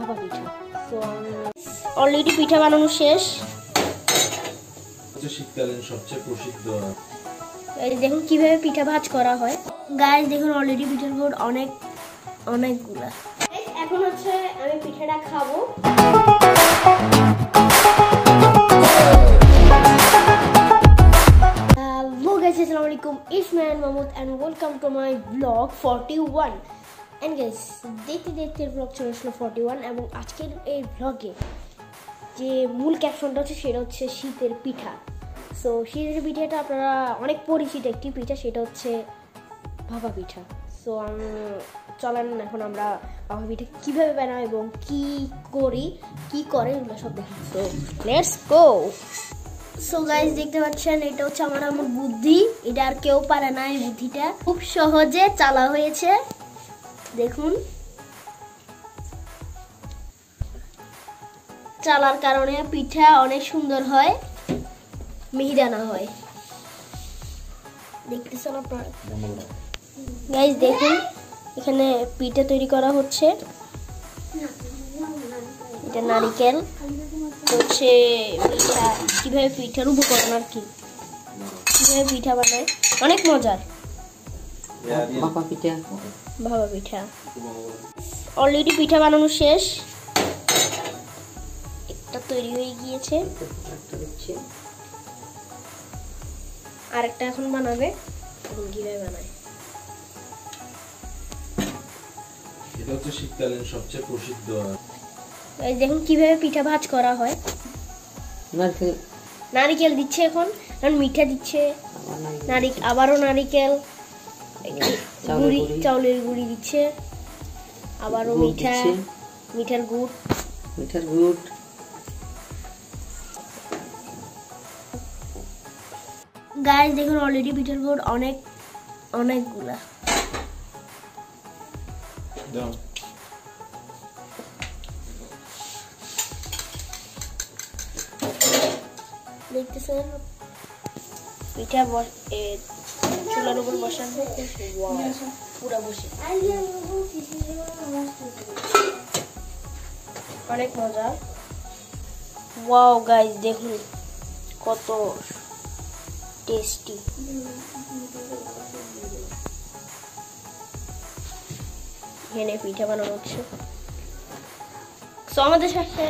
ভাপা পিঠা। তো অলরেডি পিঠা বানানো শেষ। শীতকালীন সবচেয়ে প্রসিদ্ধ। এই দেখুন কিভাবে পিঠা ভাজ করা হয়। গাইস দেখুন অলরেডি পিঠার গুড় অনেকগুলা। এখন হচ্ছে আমি পিঠাটা খাবো। Hello guys, assalamualaikum. It's me Mahmoud and welcome to my vlog 41. And guys, দেখতে vlog চলে আসলো 41 এবং আজকের এই vlog-এ যে মূল ক্যাপশনটা হচ্ছে সেটা হচ্ছে শীতের পিঠা। সো শীতের পিঠাটা আপনারা অনেক পরিচিত একটি পিঠা, সেটা হচ্ছে ভাপা পিঠা। সো চলেন এখন আমরা ভাপা পিঠা কীভাবে বানাই এবং কী করে এগুলো সব দেখি। So let's go. So guys দেখতে পাচ্ছেন এটা হচ্ছে আমার বুদ্ধি, এটা আর কেউ পারে না। এই বুদ্ধিটা খুব সহজে চালা হয়েছে, দেখুন। চালার কারণে পিঠা অনেক সুন্দর হয়, মিহিদানা হয়। দেখতেছেন আপনারা গাইস, দেখুন এখানে পিঠা তৈরি করা হচ্ছে। এটা নারকেল হচ্ছে পিঠা, কিভাবে পিঠার উপকরণ আর কি কিভাবে পিঠা বানায়, অনেক মজার। ভাপা পিঠা অলরেডি পিঠা বানানো শেষ, একটা তৈরি হয়ে গিয়েছে, আরেকটা এখন বানাবে। এখন কিভাবে বানায়, এটা হচ্ছে শীতকালীন সবচেয়ে প্রসিদ্ধ। এই দেখুন কিভাবে পিঠা ভাজ করা হয়। নারকেল দিচ্ছে, এখন মিঠা দিচ্ছে, আবারও নারকেল, চাউলের গুঁড়ি দিচ্ছে, আবারও মিঠার গুড়। গাইস দেখুন অলরেডি পিঠার গুড় অনেকগুলা। দেখতেছেন পিঠা চুলার উপর বসানো পুরা বসে, অনেক মজা। ওয়াও গাইস দেখুন কত টেস্টি। এখানে পিঠা বানানো হচ্ছে। সো আমাদের সাথে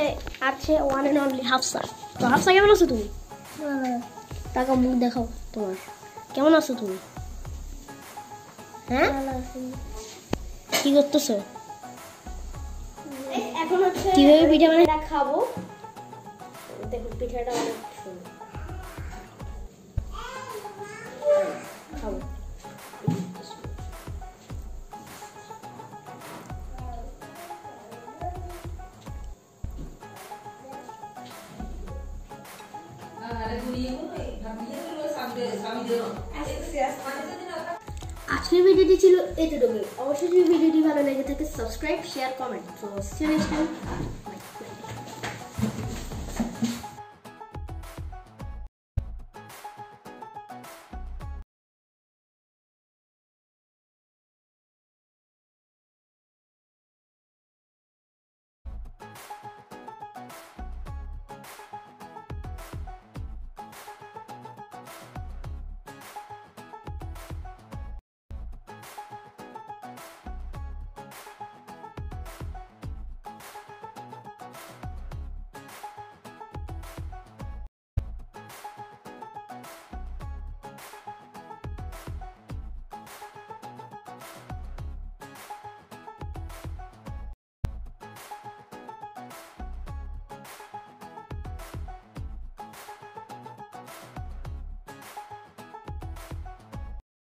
আছে ওয়ান এন্ড অনলি হাফসা। তো হাফসা কেমন আছো তুমি? টাকা মুখ দেখাও তোমার, কেমন আছো তুমি? হ্যাঁ কি করতেছো? এখন হচ্ছে কিভাবে পিঠা বানাই খাবো। দেখুন পিঠাটা অনেক সুন্দর, খাবো। আজকের ভিডিওটি ছিল এতটুকুই। অবশ্যই যদি ভিডিওটি ভালো লেগে থাকে সাবস্ক্রাইব, শেয়ার, কমেন্ট। তো সি ইউ নেক্সট টাইম।